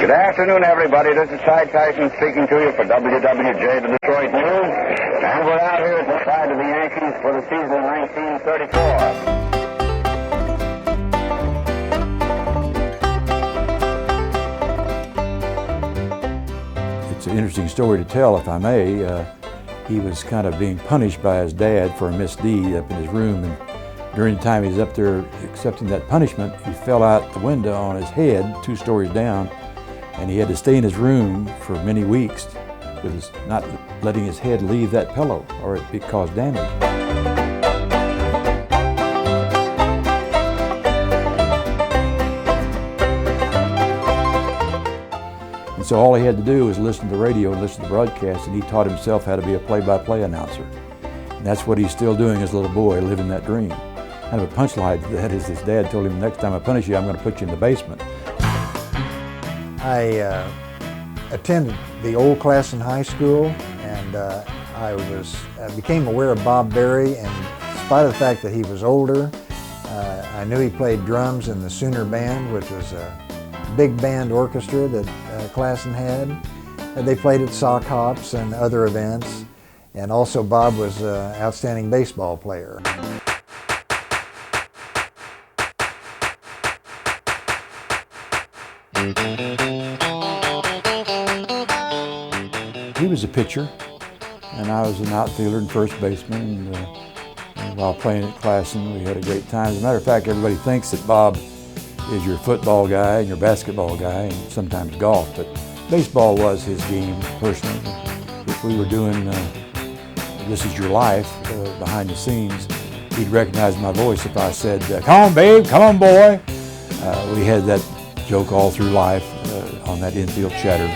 Good afternoon, everybody. This is Cy Tyson speaking to you for WWJ, the Detroit News. And we're out here at the side of the Yankees for the season of 1934. It's an interesting story to tell, if I may. He was kind of being punished by his dad for a misdeed up in his room, and during the time he was up there accepting that punishment, he fell out the window on his head 2 stories down, and he had to stay in his room for many weeks with not letting his head leave that pillow or it would cause damage. And so all he had to do was listen to the radio and listen to the broadcast, and he taught himself how to be a play-by-play announcer. And that's what he's still doing as a little boy, living that dream. Kind of a punchline to that is his dad told him, next time I punish you, I'm going to put you in the basement. I attended the old class in high school, and I became aware of Bob Berry, and in spite of the fact that he was older, I knew he played drums in the Sooner Band, which was a big band orchestra that Klassen had. And they played at sock hops and other events, and also Bob was an outstanding baseball player. He was a pitcher, and I was an outfielder and first baseman. And while playing at Klassen, we had a great time. As a matter of fact, everybody thinks that Bob is your football guy and your basketball guy, and sometimes golf, but baseball was his game personally. If we were doing This Is Your Life behind the scenes, he'd recognize my voice if I said, come on, babe, come on, boy. We had that joke all through life on that infield chatter.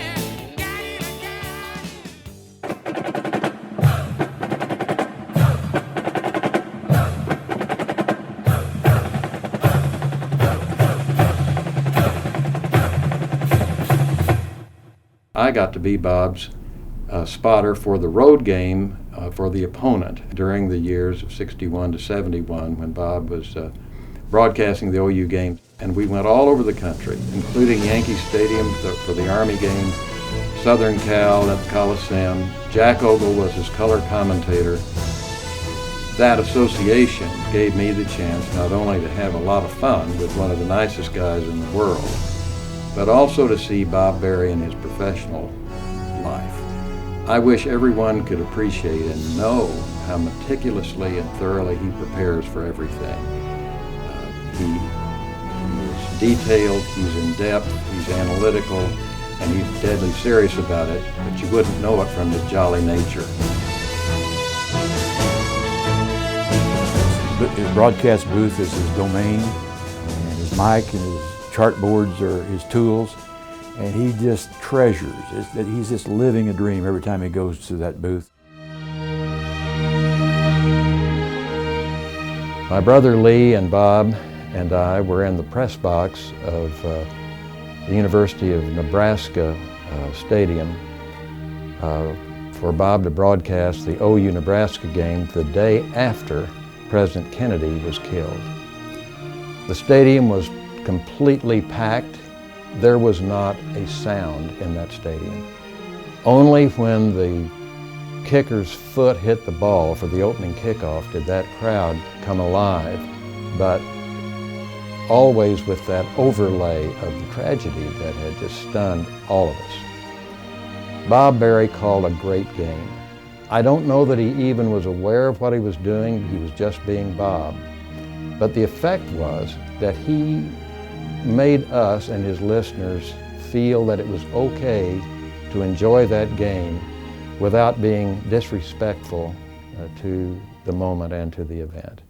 I got to be Bob's spotter for the road game for the opponent during the years of 61 to 71 when Bob was broadcasting the OU game. And we went all over the country, including Yankee Stadium for the Army game, Southern Cal at the Coliseum. Jack Ogle was his color commentator. That association gave me the chance not only to have a lot of fun with one of the nicest guys in the world, but also to see Bob Berry in his professional life. I wish everyone could appreciate and know how meticulously and thoroughly he prepares for everything. He is detailed, he's in depth, he's analytical, and he's deadly serious about it, but you wouldn't know it from his jolly nature. His broadcast booth is his domain, and his mic and his chartboards are his tools, and he just treasures. He's just living a dream every time he goes to that booth. My brother Lee and Bob and I were in the press box of the University of Nebraska Stadium for Bob to broadcast the OU Nebraska game the day after President Kennedy was killed. The stadium was completely packed. There was not a sound in that stadium. Only when the kicker's foot hit the ball for the opening kickoff did that crowd come alive, but always with that overlay of the tragedy that had just stunned all of us. Bob Berry called a great game. I don't know that he even was aware of what he was doing. He was just being Bob. But the effect was that he made us and his listeners feel that it was okay to enjoy that game without being disrespectful to the moment and to the event.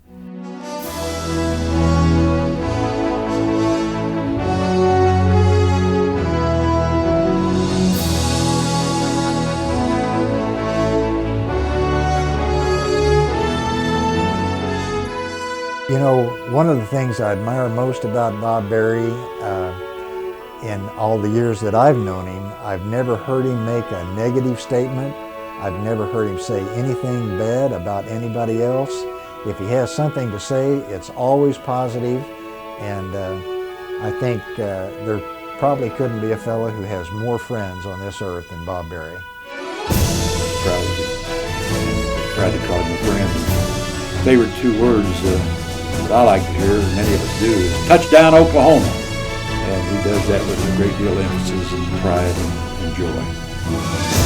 You know, one of the things I admire most about Bob Berry in all the years that I've known him, I've never heard him make a negative statement. I've never heard him say anything bad about anybody else. If he has something to say, it's always positive, and I think there probably couldn't be a fellow who has more friends on this earth than Bob Berry. Proud of it. Proud to call him a friend. Favorite two words that I like to hear, and many of us do, is touchdown Oklahoma. And he does that with a great deal of emphasis and pride and joy.